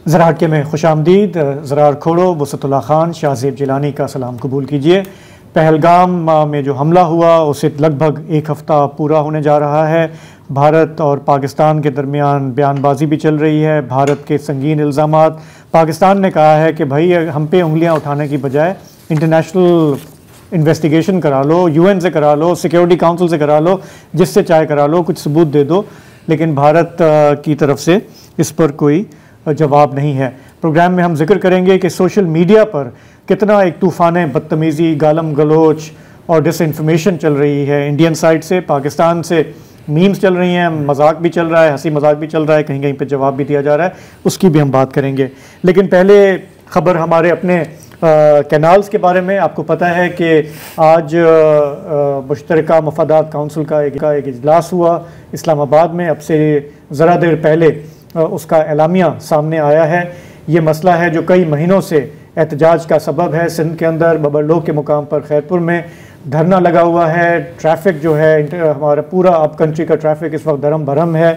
ज़रार के में खुशामदीद। ज़रार खोड़ो वसतुल्लाह खान शाहज़ेब जिलानी का सलाम कबूल कीजिए। पहलगाम में जो हमला हुआ उसे लगभग एक हफ़्ता पूरा होने जा रहा है। भारत और पाकिस्तान के दरमियान बयानबाजी भी चल रही है। भारत के संगीन इल्ज़ामात, पाकिस्तान ने कहा है कि भाई हम पे उंगलियां उठाने की बजाय इंटरनेशनल इन्वेस्टिगेशन करा लो, UN से करा लो, सिक्योरिटी काउंसिल से करा लो, जिससे चाहे करा लो, कुछ सबूत दे दो। लेकिन भारत की तरफ से इस पर कोई जवाब नहीं है। प्रोग्राम में हम जिक्र करेंगे कि सोशल मीडिया पर कितना एक तूफ़ान बदतमीज़ी, गालम गलोच और डिसइंफॉर्मेशन चल रही है। इंडियन साइड से, पाकिस्तान से मीम्स चल रही हैं, मजाक भी चल रहा है, हंसी मजाक भी चल रहा है, कहीं कहीं पे जवाब भी दिया जा रहा है, उसकी भी हम बात करेंगे। लेकिन पहले खबर हमारे अपने कैनाल्स के बारे में। आपको पता है कि आज मुश्तरका मफादात काउंसिल का एक इजलास हुआ इस्लामाबाद में। अब से ज़रा देर पहले उसका एलामिया सामने आया है। ये मसला है जो कई महीनों से एहतजाज का सबब है। सिंध के अंदर बबरलोह के मुकाम पर खैरपुर में धरना लगा हुआ है। ट्रैफिक जो है, हमारा पूरा अप कंट्री का ट्रैफिक इस वक्त धर्म भरम है।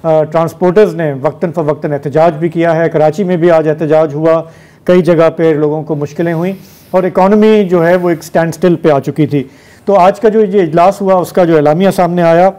ट्रांसपोर्टर्स ने वक्तन फ़वक्तन एहतजाज भी किया है। कराची में भी आज एहतजाज हुआ, कई जगह पे लोगों को मुश्किलें हुई और इकॉनमी जो है वो एक स्टैंड स्टिल पे आ चुकी थी। तो आज का जो ये इजलास हुआ उसका जो एलामिया सामने आया,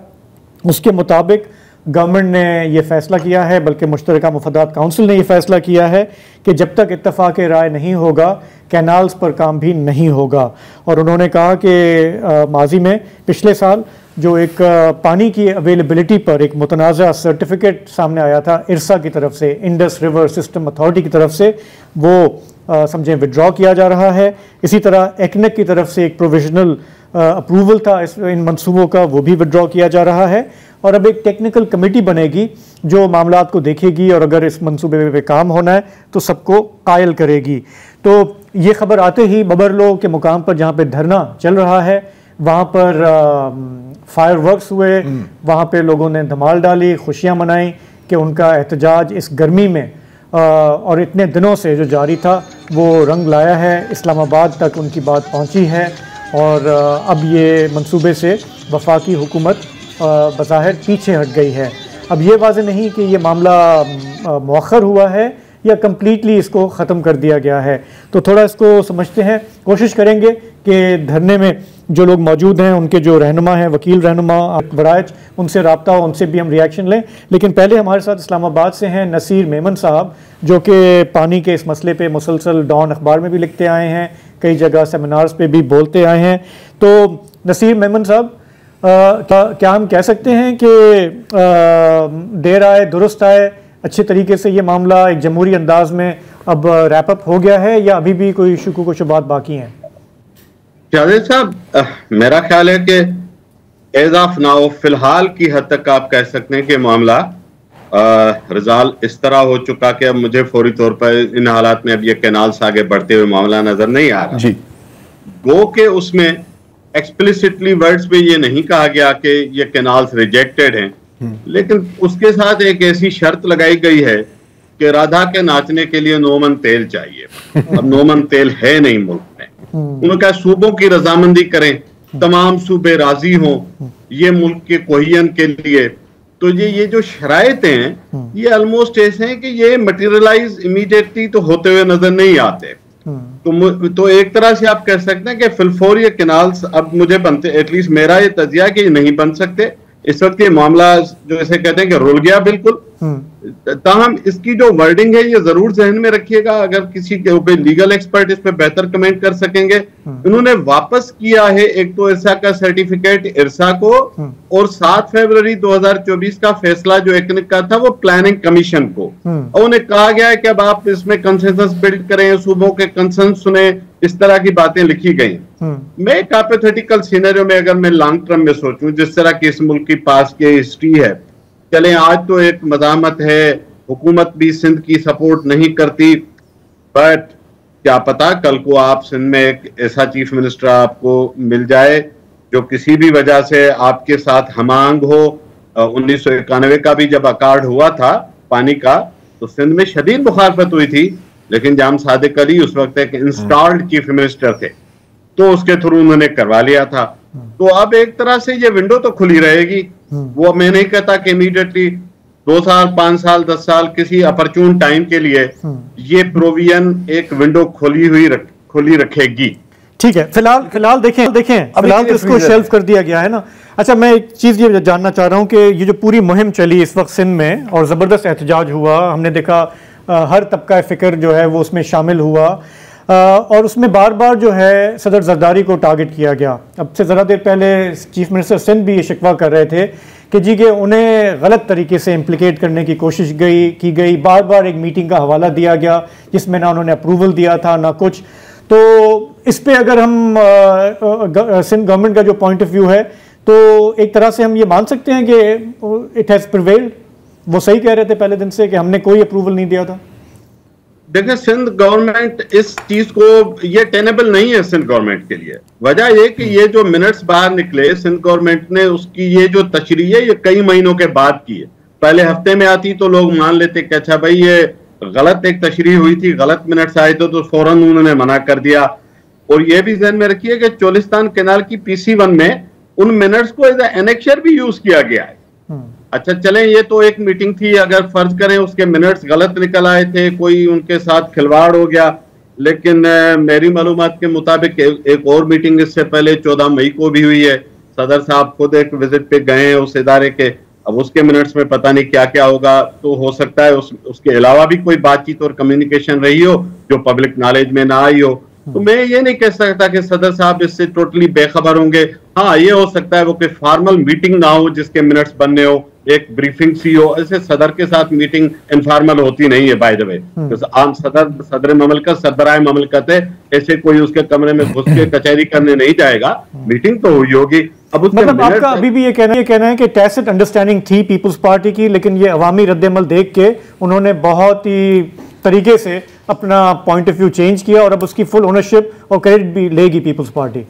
उसके मुताबिक गवर्नमेंट ने ये फ़ैसला किया है, बल्कि मुश्तरका मफादात काउंसिल ने ये फ़ैसला किया है कि जब तक इत्तफ़ाक़ राय नहीं होगा कैनाल्स पर काम भी नहीं होगा। और उन्होंने कहा कि माजी में पिछले साल जो एक पानी की अवेलेबिलिटी पर एक मुतनाज़ा सर्टिफिकेट सामने आया था इरसा की तरफ से, इंडस रिवर सिस्टम अथॉरिटी की तरफ से, वो समझें विड्रॉ किया जा रहा है। इसी तरह एक्नेक की तरफ से एक प्रोविजनल अप्रूवल था इन मंसूबों का, वो भी विड्रॉ किया जा रहा है। और अब एक टेक्निकल कमेटी बनेगी जो मामलात को देखेगी और अगर इस मंसूबे पे काम होना है तो सबको कायल करेगी। तो ये खबर आते ही बबरलोह के मुकाम पर जहाँ पे धरना चल रहा है वहाँ पर फायरवर्क्स हुए, वहाँ पे लोगों ने धमाल डाली, खुशियाँ मनाई कि उनका एहतजाज इस गर्मी में और इतने दिनों से जो जारी था वो रंग लाया है। इस्लामाबाद तक उनकी बात पहुँची है और अब ये मंसूबे से वफाकी हुकूमत बज़ाहिर पीछे हट गई है। अब ये वाज़ेह नहीं कि ये मामला मौखर हुआ है या कम्प्लीटली इसको ख़त्म कर दिया गया है। तो थोड़ा इसको समझते हैं, कोशिश करेंगे कि धरने में जो लोग मौजूद हैं उनके जो रहनुमा हैं, वकील रहनुमा वराइज, उनसे रब्ता हो, उनसे भी हम रिएक्शन लें। लेकिन पहले हमारे साथ इस्लामाबाद से हैं नसीर मेमन साहब, जो कि पानी के इस मसले पे मुसलसल डॉन अखबार में भी लिखते आए हैं, कई जगह सेमिनार्स पे भी बोलते आए हैं। तो नसीर मेमन साहब, क्या हम कह सकते हैं कि देर आए दुरुस्त आए, अच्छे तरीके से ये मामला एक जमहूरी अंदाज में अब रैप अप हो गया है या अभी भी कोई शुकूक व शुबात बाकी हैं? जावेद साहब, मेरा ख्याल है कि एज ऑफ नाउ फिलहाल की हद तक आप कह सकते हैं कि मामला रिजॉल्व इस तरह हो चुका कि अब मुझे फौरी तौर पर इन हालात में अब ये कैनाल्स आगे बढ़ते हुए मामला नजर नहीं आ रहा जी। गो के उसमें एक्सप्लिसिटली वर्ड्स पे ये नहीं कहा गया कि ये कैनाल्स रिजेक्टेड हैं, लेकिन उसके साथ एक ऐसी शर्त लगाई गई है कि राधा के नाचने के लिए नोमन तेल चाहिए। अब नोमन तेल है नहीं मुल्क में। उन्होंने कहा सूबों की रजामंदी करें, तमाम सूबे राजी हों ये मुल्क के कोहियन के लिए। तो ये जो शराइतें हैं ये ऑलमोस्ट ऐसे हैं कि ये मटेरियलाइज इमीडिएटली तो होते हुए नजर नहीं आते। तो एक तरह से आप कह सकते हैं कि फिलफौर ये कैनाल्स अब मुझे बनते, एटलीस्ट मेरा ये तजिया कि ये नहीं बन सकते। इस वक्त ये मामला जो ऐसे कहते हैं कि रुल गया बिल्कुल। ताहम इसकी जो वर्डिंग है ये जरूर जहन में रखिएगा, अगर किसी के ऊपर लीगल एक्सपर्ट इस पे बेहतर कमेंट कर सकेंगे। इन्होंने वापस किया है एक तो इरसा का सर्टिफिकेट इरसा को, और 7 फरवरी 2024 का फैसला जो एक्निक का था वो प्लानिंग कमीशन को। और उन्हें कहा गया है कि अब आप इसमें कंसेंसस बिल्ड करें, सूबों के कंसर्न सुने, इस तरह की बातें लिखी गई। मैं एक हाइपोथेटिकल सिनेरियो में अगर मैं लॉन्ग टर्म में सोचूं, जिस तरह की इस मुल्क की पास की हिस्ट्री है, चलें आज तो एक मज़ामत है, हुकूमत भी सिंध की सपोर्ट नहीं करती, बट क्या पता कल को आप सिंध में एक ऐसा चीफ मिनिस्टर आपको मिल जाए जो किसी भी वजह से आपके साथ हमांग हो। 1991 का भी जब अकार्ड हुआ था पानी का तो सिंध में शदीद मुखालफत हुई थी, लेकिन जाम सादिक अली उस वक्त एक इंस्टॉल्ड चीफ मिनिस्टर थे तो उसके थ्रू उन्होंने करवा लिया था। तो अब एक तरह से ये विंडो तो खुली रहेगी। वो मैं नहीं कहता कि इमीडिएटली 2 साल, 5 साल, 10 साल किसी अपॉर्चून टाइम के लिए ये प्रोविजन एक विंडो खोली रखेगी। ठीक है, फिलहाल देखें फिलहाल तो इसको शेल्फ कर दिया गया है ना। अच्छा, मैं एक चीज़ ये जानना चाह रहा हूँ कि ये जो पूरी मुहिम चली इस वक्त सिंध में और ज़बरदस्त एहतजाज हुआ, हमने देखा हर तबका फ़िक्र जो है वो उसमें शामिल हुआ और उसमें बार बार जो है सदर जरदारी को टारगेट किया गया। अब से ज़रा देर पहले चीफ मिनिस्टर सिंध भी ये शिकवा कर रहे थे कि जी कि उन्हें गलत तरीके से इम्प्लिकेट करने की कोशिश की गई। बार बार एक मीटिंग का हवाला दिया गया जिसमें ना उन्होंने अप्रूवल दिया था ना कुछ। तो इस पे अगर हम सिंध गवर्नमेंट का जो पॉइंट ऑफ व्यू है तो एक तरह से हम ये मान सकते हैं कि इट हैज़ प्रिवेल्ड। वो सही कह रहे थे पहले दिन से कि हमने कोई अप्रूवल नहीं दिया था। देखिए, सिंध गवर्नमेंट इस चीज को, ये टेनेबल नहीं है सिंध गवर्नमेंट के लिए। वजह ये कि ये जो मिनट्स बाहर निकले, सिंध गवर्नमेंट ने उसकी ये जो तशरीह है ये कई महीनों के बाद की है। पहले हफ्ते में आती तो लोग मान लेते कि अच्छा भाई ये गलत एक तशरीह हुई थी, गलत मिनट्स आए तो फौरन उन्होंने मना कर दिया। और ये भी ध्यान में रखिए कि चोलिस्तान कैनाल की PC1 में उन मिनट्स को एज एनेक्शर भी यूज किया गया है। अच्छा चलें, ये तो एक मीटिंग थी, अगर फर्ज करें उसके मिनट्स गलत निकल आए थे, कोई उनके साथ खिलवाड़ हो गया, लेकिन मेरी मालूमात के मुताबिक एक और मीटिंग इससे पहले 14 मई को भी हुई है। सदर साहब खुद एक विजिट पे गए हैं उस इदारे के। अब उसके मिनट्स में पता नहीं क्या क्या होगा, तो हो सकता है उसके अलावा भी कोई बातचीत और कम्युनिकेशन रही हो जो पब्लिक नॉलेज में ना आई हो। तो मैं ये नहीं कह सकता कि सदर साहब इससे टोटली बेखबर होंगे। हाँ, ये हो सकता है वो कोई फॉर्मल मीटिंग ना हो जिसके मिनट्स बनने हो, एक ब्रीफिंग सी हो। ऐसे सदर के साथ मीटिंग इनफॉर्मल होती नहीं है बाय द वे। आम सदर ममलकत सरबराह ममलकत है, ऐसे कोई उसके कमरे में घुस के कचहरी करने नहीं जाएगा। मीटिंग तो हुई होगी। अब मतलब आपका अभी भी ये कहना है कि टैसिट अंडरस्टैंडिंग थी पीपल्स पार्टी की, लेकिन ये अवामी रद्देमल देख के उन्होंने बहुत ही तरीके से अपना पॉइंट ऑफ व्यू चेंज किया और अब उसकी फुल ओनरशिप और क्रेडिट भी लेगी पीपल्स पार्टी।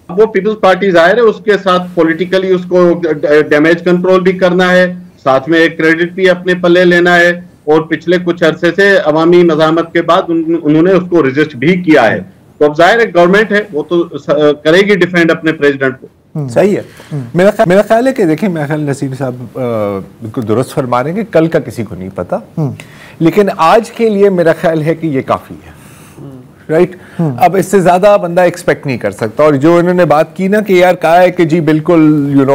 वो पीपल्स पार्टी जाहिर है उसके साथ पॉलिटिकली उसको डैमेज कंट्रोल भी करना है, साथ में एक क्रेडिट भी अपने पल्ले लेना है। और पिछले कुछ अरसे से अवामी मज़ामत के बाद उन्होंने उसको रजिस्ट भी किया है। तो अब जाहिर है गवर्नमेंट है, वो तो करेगी डिफेंड अपने प्रेसिडेंट को। सही है। मेरा ख्याल है कि देखिए, मेरा ख्याल नसीर साहब बिल्कुल दुरुस्त फरमा रहे हैं कि कल का किसी को नहीं पता, लेकिन आज के लिए मेरा ख्याल है कि ये काफ़ी है। राइट अब इससे ज़्यादा बंदा एक्सपेक्ट नहीं कर सकता। और जो इन्होंने बात की ना कि यार कहा है कि जी बिल्कुल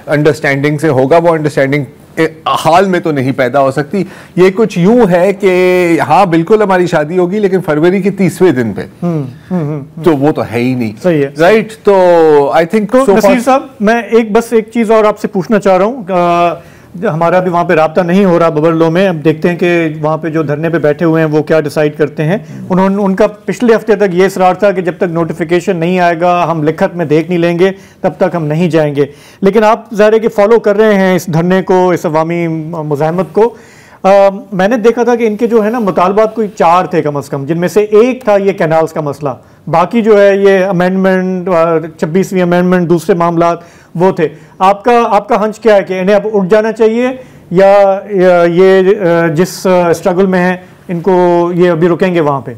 अंडरस्टैंडिंग से होगा, वो अंडरस्टैंडिंग हाल में तो नहीं पैदा हो सकती। ये कुछ यूं है कि हाँ बिल्कुल हमारी शादी होगी लेकिन फरवरी के 30वें दिन पे, तो वो तो है ही नहीं। सही है, राइट। तो आई थिंक नसीर साहब, मैं एक चीज़ और आपसे पूछना चाह रहा हूँ। हमारा भी वहाँ पे राब्ता नहीं हो रहा बबरलो में। अब देखते हैं कि वहाँ पे जो धरने पे बैठे हुए हैं वो क्या डिसाइड करते हैं। उनका पिछले हफ्ते तक ये इसरार था कि जब तक नोटिफिकेशन नहीं आएगा हम लिखत में देख नहीं लेंगे, तब तक हम नहीं जाएंगे। लेकिन आप ज़ाहिर कि फॉलो कर रहे हैं इस धरने को, इस अवामी मुज़ाहमत को। मैंने देखा था कि इनके जो है ना मुतालबात कोई 4 थे कम अज़ कम, जिनमें से एक था ये कैनाल्स का मसला। बाकी जो है ये अमेंडमेंट, 26वीं अमेंडमेंट, दूसरे मामलात वो थे। आपका हंच क्या है कि इन्हें अब उठ जाना चाहिए या ये जिस स्ट्रगल में है इनको ये अभी रुकेंगे वहाँ पे?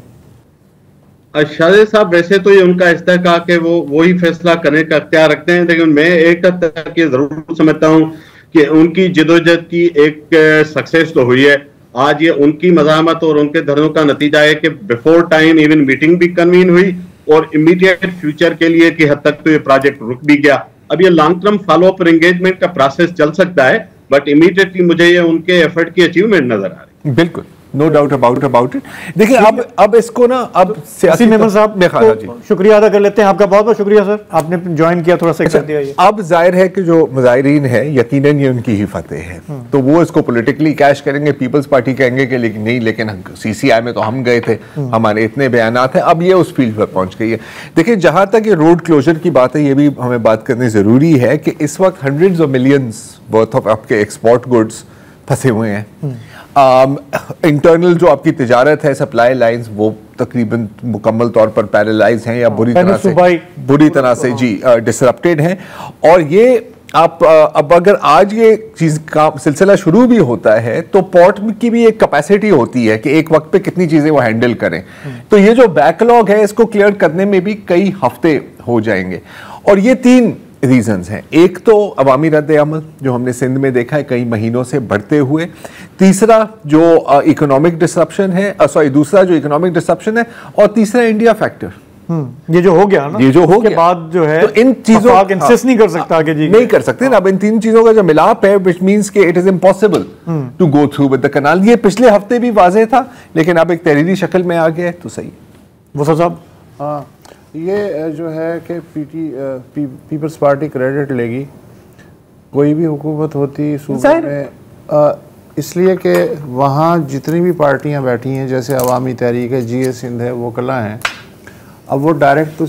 शाहजेब साहब, वैसे तो ये उनका इस्तेहकाक है, वो ही फैसला करने का अख्तियार रखते हैं, लेकिन मैं एक हद तक ये जरूर समझता हूँ कि उनकी जिदोजहद की एक सक्सेस तो हुई है। आज ये उनकी मज़ाहमत और उनके धरनों का नतीजा है कि बिफोर टाइम इवन मीटिंग भी कन्वीन हुई और इमीडिएट फ्यूचर के लिए की हद तक तो ये प्रोजेक्ट रुक भी गया। अब ये लॉन्ग टर्म फॉलो अप और एंगेजमेंट का प्रोसेस चल सकता है, बट इमीडिएटली मुझे ये उनके एफर्ट की अचीवमेंट नजर आ रही है। बिल्कुल, नो डाउट अबाउट इट। देखिए अब इसको ना अब सियासी मेंबर साहब शुक्रिया अदा कर लेते हैं। आपका बहुत बहुत शुक्रिया सर, आपने ज्वाइन किया, थोड़ा सा कर दिया। ये अब जाहिर है कि जो मुजाहिरीन है यकीनन ये उनकी ही फतेह है, तो वो इसको पॉलिटिकली कैश करेंगे। पीपल्स पार्टी कहेंगे कि लेकिन नहीं, लेकिन CCI में तो हम गए थे, हमारे इतने बयानात हैं। अब ये उस फील्ड पर पहुंच गई है। देखिए, जहां तक ये रोड क्लोजर की बात है, ये भी हमें बात करनी जरूरी है कि इस वक्त hundreds of millions worth of आपके एक्सपोर्ट गुड्स फंसे हुए हैं। इंटरनल जो आपकी तिजारत है, सप्लाई लाइंस, वो तकरीबन मुकम्मल तौर पर पैरालाइज हैं या बुरी तरह से जी डिसरप्टेड हैं। और ये आप अब अगर आज ये चीज़ का सिलसिला शुरू भी होता है तो पोर्ट की भी एक कैपेसिटी होती है कि एक वक्त पे कितनी चीज़ें वो हैंडल करें। तो ये जो बैकलॉग है इसको क्लियर करने में भी कई हफ्ते हो जाएंगे। और ये 3 रीजंस हैं। एक तो अवामी रद्द अमल जो हमने सिंध में देखा है कई महीनों से बढ़ते हुए, तीसरा जो इकोनॉमिक डिसरप्शन है, दूसरा जो इकोनॉमिक डिसरप्शन है, और तीसरा इंडिया फैक्टर। ये जो हो गया ना, ये जो हो उसके गया बाद जो है तो इन चीजों इंसिस्ट नहीं कर सकता कि जी नहीं कर सकते। अब इन तीन चीजों का जो मिलाप है, विच मींस कि it is impossible to go through with the canal. ये पिछले हफ्ते भी वाज़ेह था, लेकिन अब एक तहरीरी शक्ल में आ गया है, तो सही। वो साहब हाँ, ये जो है कि पीपल्स पार्टी क्रेडिट लेगी, कोई भी हुकूमत होती सूबे में, इसलिए कि वहाँ जितनी भी पार्टियाँ बैठी हैं, जैसे अवामी तहरीक है, GA सिंध है, वकला हैं, अब वो डायरेक्ट तो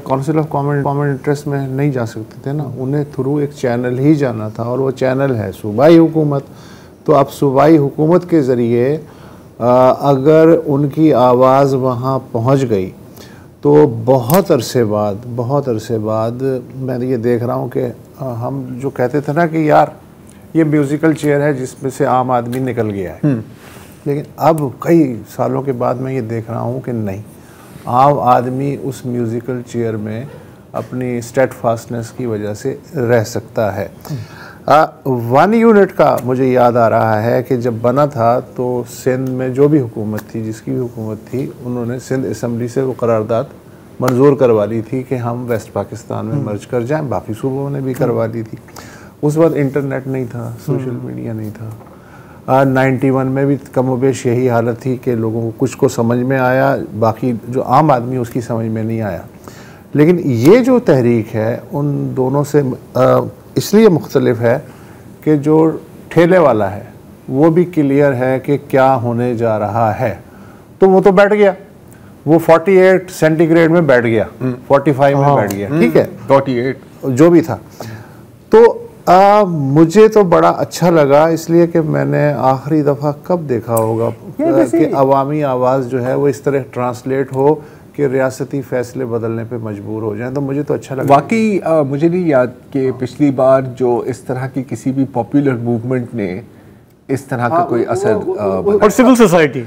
काउंसिल ऑफ कॉमन इंटरेस्ट में नहीं जा सकते थे ना, उन्हें थ्रू एक चैनल ही जाना था, और वो चैनल है सूबाई हुकूमत। तो अब सूबाई हुकूमत के ज़रिए अगर उनकी आवाज़ वहाँ पहुँच गई तो बहुत अरसे बाद मैं ये देख रहा हूँ कि हम जो कहते थे ना कि यार ये म्यूज़िकल चेयर है जिसमें से आम आदमी निकल गया है, लेकिन अब कई सालों के बाद मैं ये देख रहा हूँ कि नहीं, आम आदमी उस म्यूज़िकल चेयर में अपनी स्टेडफास्टनेस की वजह से रह सकता है। 1 यूनिट का मुझे याद आ रहा है कि जब बना था तो सिंध में जो भी हुकूमत थी, जिसकी भी हुकूमत थी, उन्होंने सिंध असम्बली से वो करारदाद मंजूर करवा ली थी कि हम वेस्ट पाकिस्तान में मर्ज कर जाएं, बाकी सूबों ने भी करवा ली थी। उस वक्त इंटरनेट नहीं था, सोशल मीडिया नहीं था। 91 में भी कमोबेश यही हालत थी कि लोगों को कुछ को समझ में आया, बाकी जो आम आदमी उसकी समझ में नहीं आया। लेकिन ये जो तहरीक है उन दोनों से इसलिए मुख्तलिफ है कि जो ठेले वाला है वो भी क्लियर है कि क्या होने जा रहा है, तो वो तो बैठ गया, वो 48 सेंटीग्रेड में बैठ गया, 45 में बैठ गया, ठीक है, 48 जो भी था। तो मुझे तो बड़ा अच्छा लगा, इसलिए कि मैंने आखिरी दफ़ा कब देखा होगा कि अवामी आवाज़ जो है वो इस तरह ट्रांसलेट हो कि रियासती फैसले बदलने पे मजबूर हो जाएं, तो मुझे तो अच्छा लगा। वाकई मुझे नहीं याद कि पिछली बार जो इस तरह की किसी भी पॉपुलर मूवमेंट ने इस तरह का कोई असर और सिविल सोसाइटी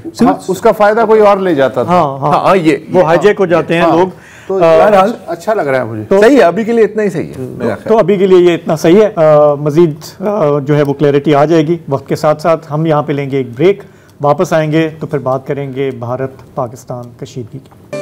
उसका फ़ायदा कोई और ले जाता था। हाँ, ये वो हाईजैक हो जाते हैं लोग। तो अच्छा लग रहा है मुझे। तो सही है, अभी के लिए इतना ही सही है मेरा ख्याल। तो अभी के लिए ये इतना सही है। मजीद जो है वो क्लैरिटी आ जाएगी वक्त के साथ साथ। हम यहाँ पे लेंगे एक ब्रेक, वापस आएंगे तो फिर बात करेंगे भारत पाकिस्तान कशीदगी की।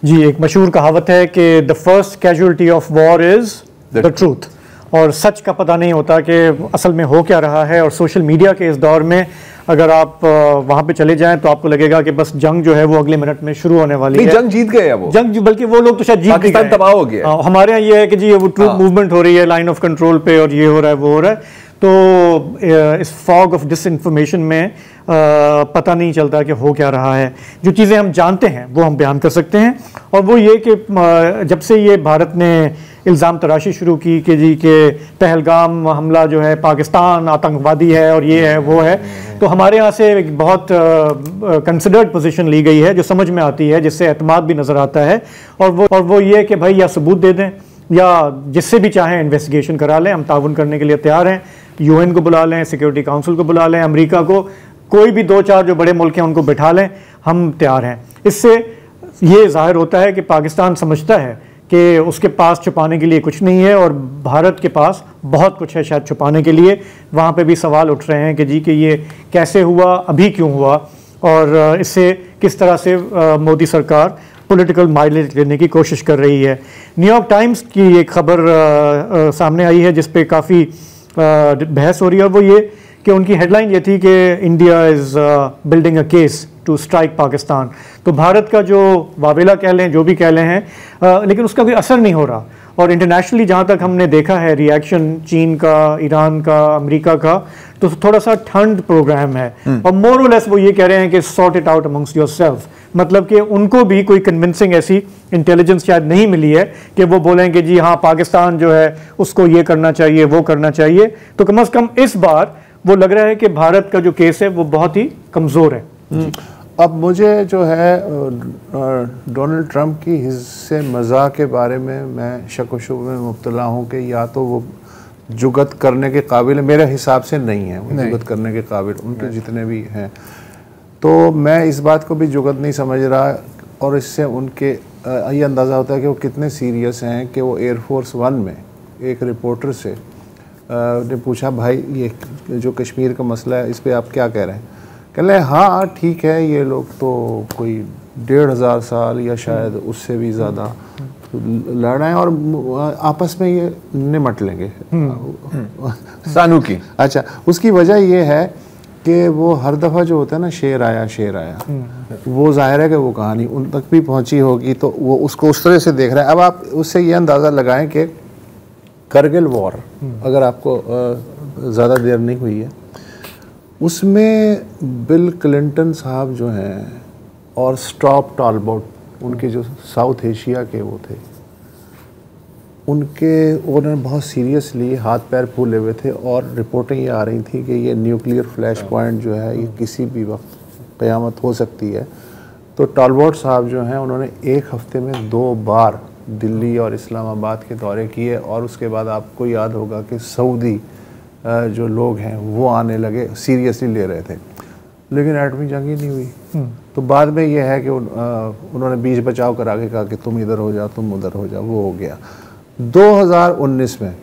जी, एक मशहूर कहावत है कि the first casualty of war is the truth, और सच का पता नहीं होता कि असल में हो क्या रहा है। और सोशल मीडिया के इस दौर में अगर आप वहाँ पे चले जाएं तो आपको लगेगा कि बस जंग जो है वो अगले मिनट में शुरू होने वाली है। जंग जीत गए वो जंग, बल्कि वो लोग तो शायद जीत गए, पाकिस्तान तबाह हो गया। हमारे यहाँ ये है कि जी वो ट्रूप मूवमेंट हो रही है लाइन ऑफ कंट्रोल पे, और ये हो रहा है वो हो रहा है। तो इस फॉग ऑफ डिसइंफॉर्मेशन में पता नहीं चलता कि हो क्या रहा है। जो चीज़ें हम जानते हैं वो हम बयान कर सकते हैं, और वो ये कि जब से ये भारत ने इल्ज़ाम तराशी शुरू की कि जी के पहलगाम हमला जो है पाकिस्तान आतंकवादी है और ये है वो है, तो हमारे यहाँ से एक बहुत कंसिडर्ड पोजीशन ली गई है जो समझ में आती है, जिससे एतमाद भी नज़र आता है। और वो ये कि भाई या सबूत दे दें या जिससे भी चाहें इन्वेस्टिगेशन करा लें, हम ताउन करने के लिए तैयार हैं। UN को बुला लें, सिक्योरिटी काउंसिल को बुला लें, अमेरिका को, कोई भी 2-4 जो बड़े मुल्क हैं उनको बिठा लें, हम तैयार हैं। इससे ये ज़ाहिर होता है कि पाकिस्तान समझता है कि उसके पास छुपाने के लिए कुछ नहीं है, और भारत के पास बहुत कुछ है शायद छुपाने के लिए। वहाँ पे भी सवाल उठ रहे हैं कि जी कि ये कैसे हुआ, अभी क्यों हुआ, और इससे किस तरह से मोदी सरकार पॉलिटिकल माइलेज लेने की कोशिश कर रही है। न्यूयॉर्क टाइम्स की एक खबर सामने आई है जिस पे काफ़ी बहस हो रही है, और वो ये कि उनकी हेडलाइन ये थी कि India is building a case to strike Pakistan. तो भारत का जो वावेला कह लें, जो भी कह लें हैं, लेकिन उसका भी असर नहीं हो रहा। और इंटरनेशनली जहाँ तक हमने देखा है रिएक्शन चीन का, ईरान का, अमेरिका का, तो थोड़ा सा ठंड प्रोग्राम है। और मोर और लेस वो ये कह रहे हैं कि sort it out amongst yourself, मतलब कि उनको भी कोई कन्विंसिंग ऐसी इंटेलिजेंस शायद नहीं मिली है कि वो बोलें कि जी हाँ पाकिस्तान जो है उसको ये करना चाहिए, वो करना चाहिए। तो कम से कम इस बार वो लग रहा है कि भारत का जो केस है वो बहुत ही कमज़ोर है। अब मुझे जो है डोनाल्ड ट्रंप की हिस्से मज़ाक के बारे में मैं शक व शुबे में मुब्तला हूँ कि या तो वो जुगत करने के काबिल, मेरे हिसाब से नहीं है वो जुगत करने के काबिल, उनके जितने भी हैं। तो मैं इस बात को भी जुगत नहीं समझ रहा, और इससे उनके ये अंदाज़ा होता है कि वो कितने सीरियस हैं कि वो एयरफोर्स 1 में एक रिपोर्टर से ने पूछा, भाई ये जो कश्मीर का मसला है इस पे आप क्या कह रहे हैं? कह रहे हाँ ठीक है, ये लोग तो कोई 1500 साल या शायद उससे भी ज़्यादा लड़ रहे हैं और आपस में ये निमट लेंगे। सानू की अच्छा, उसकी वजह ये है कि वो हर दफ़ा जो होता है ना, शेर आया, वो जाहिर है कि वो कहानी उन तक भी पहुंची होगी, तो वो उसको उस तरह से देख रहे हैं। अब आप उससे ये अंदाज़ा लगाएं कि करगिल वॉर, अगर आपको ज़्यादा देर नहीं हुई है, उसमें बिल क्लिंटन साहब जो हैं और स्टॉप टॉलबोट, उनके जो साउथ एशिया के वो थे, उन्होंने बहुत सीरियसली हाथ पैर फूले हुए थे और रिपोर्टें ये आ रही थी कि ये न्यूक्लियर फ्लैश पॉइंट जो है ये किसी भी वक्त क़यामत हो सकती है। तो टॉलबोट साहब जो हैं उन्होंने एक हफ्ते में 2 बार दिल्ली और इस्लामाबाद के दौरे किए और उसके बाद आपको याद होगा कि सऊदी जो लोग हैं वो आने लगे, सीरियसली ले रहे थे, लेकिन एटमी जंग ही नहीं हुई। तो बाद में ये है कि उन्होंने बीच बचाव करा के कहा कि तुम इधर हो जाओ, तुम उधर हो जाओ, वो हो गया। 2019 में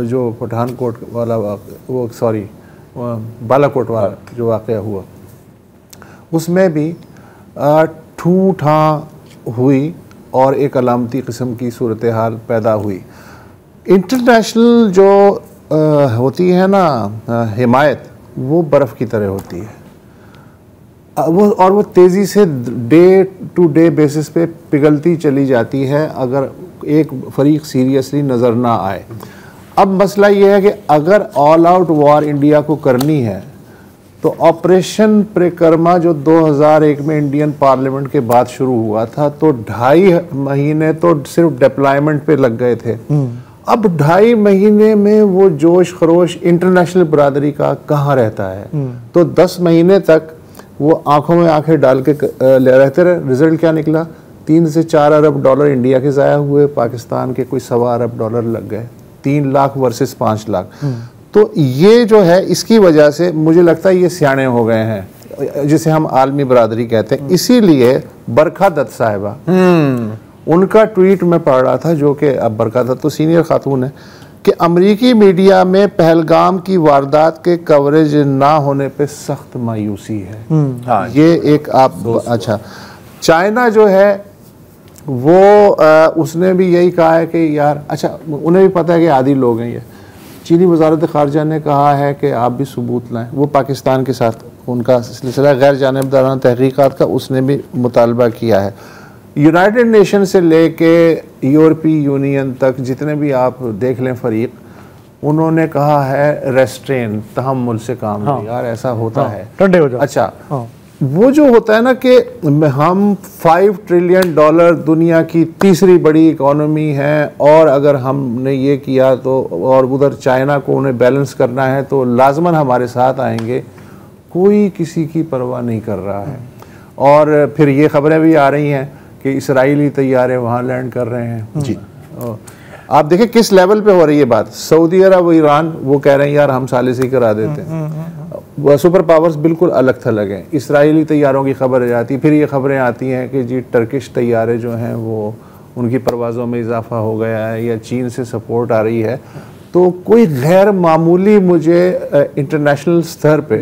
जो पठानकोट वाला वो सॉरी बालाकोट वाला जो वाक़या हुआ, उसमें भी ठू ठां हुई और एक अलामती किस्म की सूरत हाल पैदा हुई। इंटरनेशनल जो होती है ना हिमायत, वो बर्फ़ की तरह होती है, वो तेज़ी से डे टू डे बेसिस पे पिघलती चली जाती है अगर एक फरीक सीरियसली नज़र ना आए। अब मसला ये है कि अगर ऑल आउट वॉर इंडिया को करनी है तो ऑपरेशन परिक्रमा जो 2001 में इंडियन पार्लियामेंट के बाद शुरू हुआ था, तो 2.5 महीने तो सिर्फ डिप्लॉयमेंट पे लग गए थे। अब 2.5 महीने में वो जोश खरोश इंटरनेशनल बरादरी का कहाँ रहता है? तो 10 महीने तक वो आंखों में आंखें डाल के ले रहते रहे। रिजल्ट क्या निकला? 3 से 4 अरब डॉलर इंडिया के ज़ाया हुए, पाकिस्तान के कोई $1.25 अरब लग गए। 3 लाख वर्सेस 5 लाख। तो ये जो है, इसकी वजह से मुझे लगता है ये सियाने हो गए हैं, जिसे हम आलमी बरादरी कहते हैं। इसीलिए बरखा दत्त साहिबा, उनका ट्वीट में पढ़ रहा था, जो कि अब बरखा दत्त तो सीनियर खातून है, कि अमरीकी मीडिया में पहलगाम की वारदात के कवरेज ना होने पे सख्त मायूसी है। हाँ, ये एक आप अच्छा, चाइना जो है वो उसने भी यही कहा है कि यार, अच्छा उन्हें भी पता है कि आदी लोग हैं ये। चीनी वजारत ख़ारजा ने कहा है कि आप भी सबूत लाएं। वो पाकिस्तान के साथ उनका सिलसिला गैर जानिबदाराना तहकीकात का उसने भी मुतालबा किया है। यूनाइटेड नेशन से लेके यूरोपीय यूनियन तक जितने भी आप देख लें फरीक, उन्होंने कहा है रेस्ट्रेन, तहम्मुल से काम लें। यार ऐसा होता है, ठंडे हो जाओ। अच्छा, वो जो होता है ना कि हम $5 ट्रिलियन दुनिया की तीसरी बड़ी इकोनॉमी है, और अगर हमने ये किया तो, और उधर चाइना को उन्हें बैलेंस करना है, तो लाजमन हमारे साथ आएंगे। कोई किसी की परवाह नहीं कर रहा है। और फिर ये खबरें भी आ रही हैं कि इसराइली तैयारे वहाँ लैंड कर रहे हैं। जी, आप देखें किस लेवल पे हो रही है बात। सऊदी अरब, ईरान, वो कह रहे हैं यार हम सालिसी करा देते हैं। सुपर पावर्स बिल्कुल अलग थलग हैं। इसराइली तैयारों की खबर आती, फिर ये खबरें आती हैं कि जी टर्किश तैयारे जो हैं वो उनकी परवाज़ों में इजाफा हो गया है, या चीन से सपोर्ट आ रही है। तो कोई गैर मामूली मुझे इंटरनेशनल स्तर पे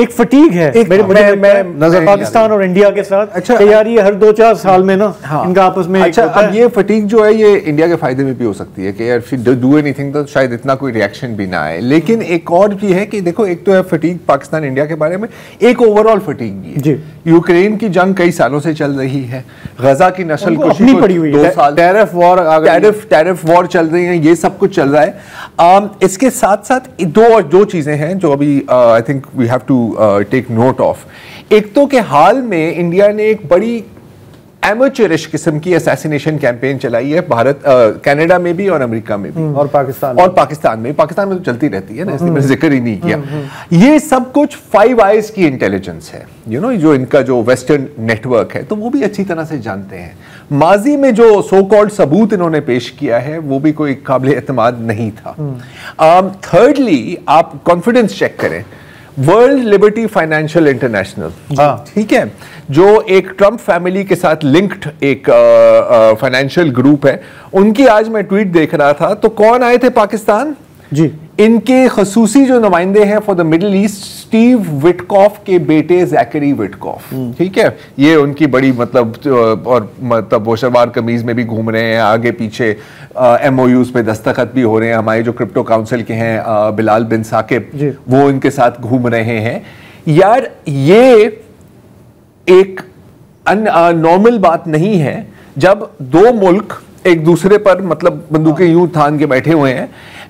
एक फटीग है मैं पाकिस्तान और इंडिया के साथ। अच्छा, तैयारी हर 2-4 साल में ना, हाँ, इनका आपस में। अच्छा, अब ये फटीग जो है ये इंडिया के फायदे में भी हो सकती है कि यार फिर डू एनीथिंग तो शायद इतना कोई रिएक्शन भी ना आए। लेकिन एक और भी है कि देखो, एक तो है फटीग पाकिस्तान इंडिया के बारे में, एक ओवरऑल फटीग भी है। यूक्रेन की जंग कई सालों से चल रही है, गजा की नस्ल कुशी पड़ी हुई है, 2 साल टैरिफ वॉर चल रही है, ये सब कुछ चल रहा है। इसके साथ साथ दो चीजें हैं जो अभी I think we have to take note of. एक तो के हाल में इंडिया ने एक बड़ी एमेचरिश किस्म की असैसिनेशन कैंपेन चलाई है, भारत कनाडा में भी और अमेरिका में भी, और पाकिस्तान में तो चलती रहती है ना, इसलिए मैंने जिक्र ही नहीं किया। ये सब कुछ 5 आइज की इंटेलिजेंस है, जो इनका जो वेस्टर्न नेटवर्क है, तो वो भी अच्छी तरह से जानते हैं। माजी में जो सो कॉल्ड सबूत इन्होंने पेश किया है वो भी कोई काबिल एतमाद नहीं था। थर्डली, आप कॉन्फिडेंस चेक करें, वर्ल्ड लिबर्टी फाइनेंशियल इंटरनेशनल, ठीक है, जो एक ट्रंप फैमिली के साथ लिंक्ड एक फाइनेंशियल ग्रुप है, उनकी आज मैं ट्वीट देख रहा था। तो कौन आए थे पाकिस्तान जी, इनके खसूसी जो नुमाइंदे हैं for the middle east, Steve Witkoff के बेटे जैकरी विटकॉफ, ठीक है, ये उनकी बड़ी मतलब और मतलब वो शलवार कमीज में भी घूम रहे हैं, आगे पीछे MOUs पे दस्तखत भी हो रहे हैं। हमारे जो क्रिप्टो काउंसिल के हैं बिलाल बिन साकिब, वो इनके साथ घूम रहे हैं। यार ये एक नॉर्मल बात नहीं है जब दो मुल्क एक दूसरे पर मतलब बंदूकें यूं थान के बैठे हुए हैं,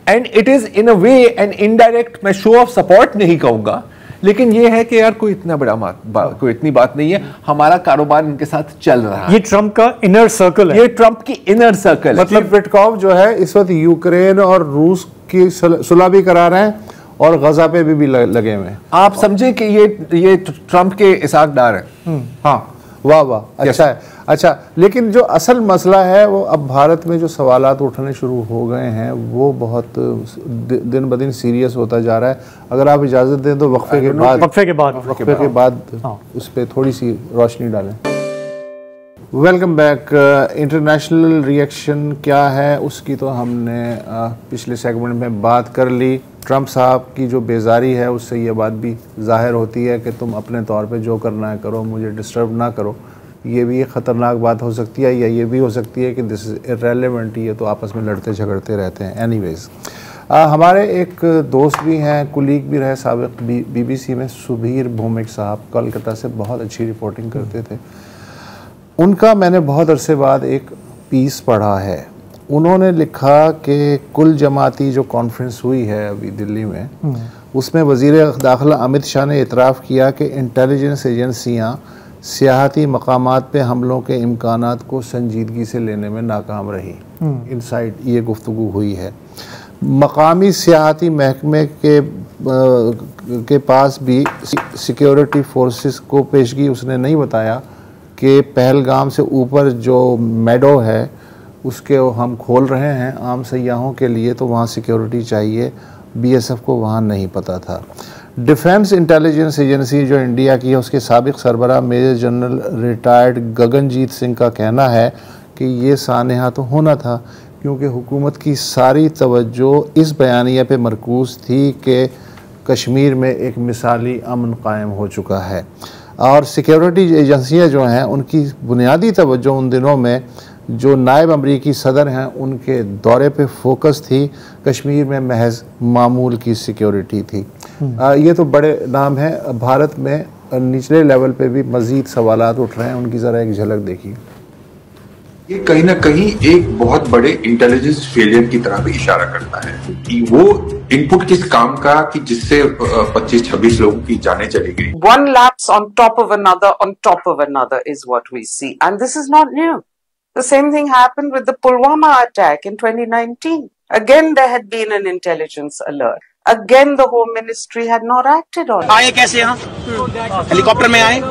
and it is in a way an indirect, मैं शो ऑफ सपोर्ट नहीं कहूंगा, लेकिन ये है कि यार कोई इतना बड़ा कोई इतनी बात नहीं है, हमारा कारोबार इनके साथ चल रहा है। ये ट्रंप का इनर सर्कल है, ये ट्रंप की इनर सर्कल है। मतलब विटकॉफ जो है इस वक्त यूक्रेन और रूस की सुलह भी करा रहे हैं और गजा पे भी लगे हुए हैं। आप समझे कि ये ट्रंप के इसाकदार हैं। हाँ, वाह वाह, अच्छा है। अच्छा, लेकिन जो असल मसला है वो अब भारत में जो सवालात उठने शुरू हो गए हैं वो बहुत दिन ब दिन सीरियस होता जा रहा है। अगर आप इजाज़त दें तो वक्फे के बाद उस पर थोड़ी सी रोशनी डालें। Welcome back. इंटरनेशनल रिएक्शन क्या है उसकी तो हमने पिछले सेगमेंट में बात कर ली। ट्रंप साहब की जो बेजारी है उससे ये बात भी जाहिर होती है कि तुम अपने तौर पे जो करना है करो, मुझे डिस्टर्ब ना करो। ये भी एक ख़तरनाक बात हो सकती है, या ये भी हो सकती है कि दिस इज़ इर्रेलेवेंट, ये तो आपस में लड़ते झगड़ते रहते हैं। एनीवेज, हमारे एक दोस्त भी हैं, कुलीग भी रहे साबिक BBC में, सुबीर भौमिक साहब, कोलकाता से बहुत अच्छी रिपोर्टिंग करते थे। उनका मैंने बहुत अरसे बाद एक पीस पढ़ा है। उन्होंने लिखा कि कुल जमाती जो कॉन्फ्रेंस हुई है अभी दिल्ली में, उसमें वज़ीर दाखिला अमित शाह ने इतराफ़ किया कि इंटेलिजेंस एजेंसियाँ सियाहती मकामात पे हमलों के इम्कानात को संजीदगी से लेने में नाकाम रही। इनसाइड ये गुफ्तगू हुई है। मकामी सियाहती महकमे के पास भी सिक्योरिटी फोर्सेस को पेशगी उसने नहीं बताया कि पहलगाम से ऊपर जो मेडो है उसके हम खोल रहे हैं आम सयाहों के लिए, तो वहाँ सिक्योरिटी चाहिए। BSF को वहाँ नहीं पता था। डिफेंस इंटेलिजेंस एजेंसी जो इंडिया की है उसके साबिक सरबराह major general retired Gaganjeet Singh का कहना है कि ये सानहा तो होना था, क्योंकि हुकूमत की सारी तवज्जो इस बयानिया पे मरकूज़ थी कि कश्मीर में एक मिसाली अमन कायम हो चुका है, और सिक्योरिटी एजेंसियाँ जो हैं उनकी बुनियादी तवज्जो उन दिनों में जो नायब अमरीकी सदर हैं उनके दौरे पे फोकस थी, कश्मीर में महज मामूल की सिक्योरिटी थी। ये तो बड़े नाम हैं। भारत में निचले लेवल पे भी मज़ीद सवालात उठ रहे हैं, उनकी ज़रा एक झलक देखिए। ये कहीं ना कहीं एक बहुत बड़े इंटेलिजेंस फेलियर की तरह भी इशारा करता है कि वो इनपुट किस काम का कि जिससे 25-26 लोगों की जानें चली गई। One lapse on top of another is what we see, and this is not new. The same thing happened with the Pulwama attack in 2019. Again, there had been an intelligence alert. Again, the Home Ministry had not acted on it. आए कैसे यहाँ? Helicopter में आए?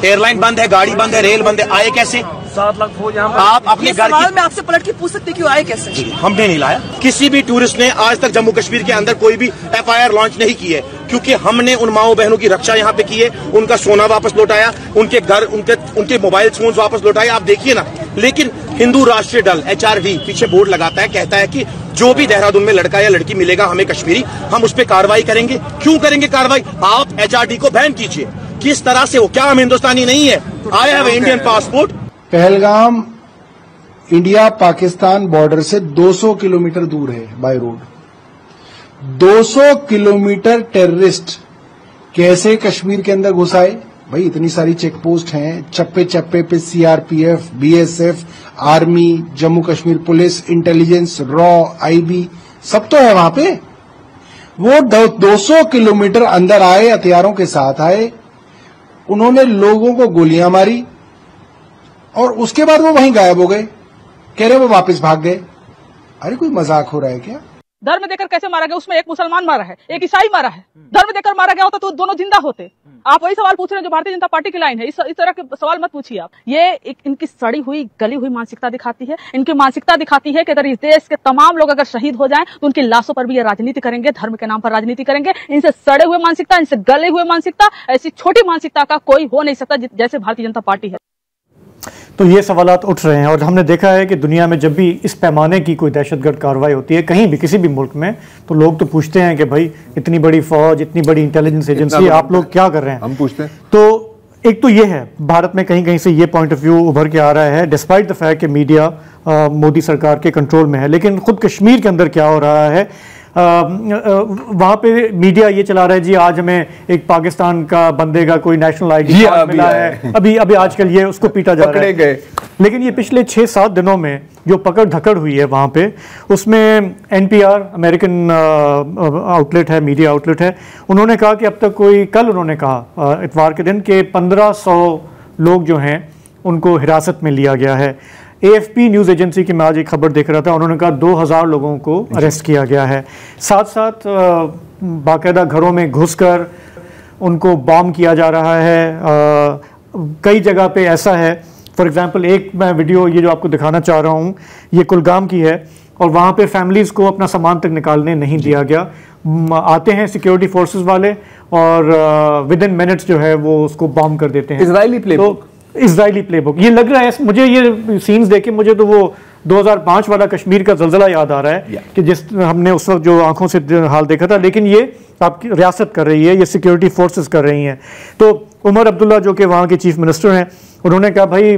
Airline बंद है, गाड़ी बंद है, रेल बंद है, आए कैसे? 7 लाख फौज यहाँ। आप अपने घर की, मैं आपसे पलट के पूछ सकती क्यों आए कैसे? हमने नहीं लाया। किसी भी टूरिस्ट ने आज तक जम्मू कश्मीर के अंदर कोई भी FIR लॉन्च नहीं की है, क्योंकि हमने उन माओ बहनों की रक्षा यहाँ पे की है, उनका सोना वापस लौटाया, उनके घर, उनके मोबाइल फोन वापस लौटाए। आप देखिए ना। लेकिन हिंदू राष्ट्रीय दल HRD पीछे बोर्ड लगाता है, कहता है कि जो भी देहरादून में लड़का या लड़की मिलेगा हमें कश्मीरी, हम उस पर कार्रवाई करेंगे। क्यों करेंगे कार्रवाई? आप HRD को बैन कीजिए। किस तरह से? वो क्या हम हिंदुस्तानी नहीं है? I have Indian passport. Pahalgam India Pakistan border से 200 किलोमीटर दूर है बाय रोड। 200 किलोमीटर टेररिस्ट कैसे कश्मीर के अंदर घुस आए? भाई इतनी सारी चेक पोस्ट हैं, चप्पे चप्पे पे CRPF, BSF, army, Jammu Kashmir police, intelligence, raw, IB सब तो है वहां पे। वो 200 किलोमीटर अंदर आए, हथियारों के साथ आए, उन्होंने लोगों को गोलियां मारी और उसके बाद वो वहीं गायब हो गए। कह रहे वो वापस भाग गए। अरे कोई मजाक हो रहा है क्या? धर्म देकर कैसे मारा गया? उसमें एक मुसलमान मारा है, एक ईसाई मारा है। धर्म देकर मारा गया होता तो दोनों जिंदा होते। आप वही सवाल पूछ रहे हैं जो भारतीय जनता पार्टी की लाइन है। इस तरह के सवाल मत पूछिए आप। ये एक इनकी सड़ी हुई गली हुई मानसिकता दिखाती है। इनकी मानसिकता दिखाती है कि अगर इस देश के तमाम लोग अगर शहीद हो जाएं तो उनकी लाशों पर भी ये राजनीति करेंगे, धर्म के नाम पर राजनीति करेंगे। इनसे सड़े हुए मानसिकता, इनसे गले हुए मानसिकता, ऐसी छोटी मानसिकता का कोई हो नहीं सकता जैसे भारतीय जनता पार्टी है। तो ये सवालात उठ रहे हैं और हमने देखा है कि दुनिया में जब भी इस पैमाने की कोई दहशतगर्द कार्रवाई होती है कहीं भी किसी भी मुल्क में, तो लोग तो पूछते हैं कि भाई इतनी बड़ी फौज, इतनी बड़ी इंटेलिजेंस एजेंसी, आप लोग क्या कर रहे हैं? हम पूछते हैं। तो एक तो ये है, भारत में कहीं कहीं से ये पॉइंट ऑफ व्यू उभर के आ रहा है डिस्पाइट द फैक्ट कि मीडिया मोदी सरकार के कंट्रोल में है। लेकिन खुद कश्मीर के अंदर क्या हो रहा है, वहाँ पे मीडिया ये चला रहा है जी आज हमें एक पाकिस्तान का बंदे का कोई नेशनल आईडी कार्ड मिला है, अभी आजकल ये उसको पीटा जा रहा है। लेकिन ये पिछले 6-7 दिनों में जो पकड़ धकड़ हुई है वहाँ पे, उसमें NPR अमेरिकन आउटलेट है, मीडिया आउटलेट है, उन्होंने कहा कि अब तक कोई, कल उन्होंने कहा इतवार के दिन कि 1500 लोग जो हैं उनको हिरासत में लिया गया है। AFP न्यूज़ एजेंसी की मैं आज एक खबर देख रहा था, उन्होंने कहा 2000 लोगों को अरेस्ट किया गया है। साथ साथ बाकायदा घरों में घुसकर उनको बॉम्ब किया जा रहा है। कई जगह पे ऐसा है, फॉर एग्जांपल एक मैं वीडियो ये जो आपको दिखाना चाह रहा हूँ, ये कुलगाम की है और वहाँ पे फैमिलीज़ को अपना सामान तक निकालने नहीं दिया गया। आते हैं सिक्योरिटी फोर्सेस वाले और विद इन मिनट्स जो है वो उसको बॉम्ब कर देते हैं। इजरायली प्लेबुक, इजरायली प्लेबुक ये लग रहा है मुझे, ये सीन्स देखे मुझे तो वो 2005 वाला कश्मीर का ज़लज़ला याद आ रहा है कि जिस हमने उस वक्त जो आंखों से हाल देखा था। लेकिन ये आपकी रियासत कर रही है, ये सिक्योरिटी फोर्सेस कर रही हैं। तो उमर अब्दुल्ला जो कि वहाँ के चीफ मिनिस्टर हैं, उन्होंने कहा भाई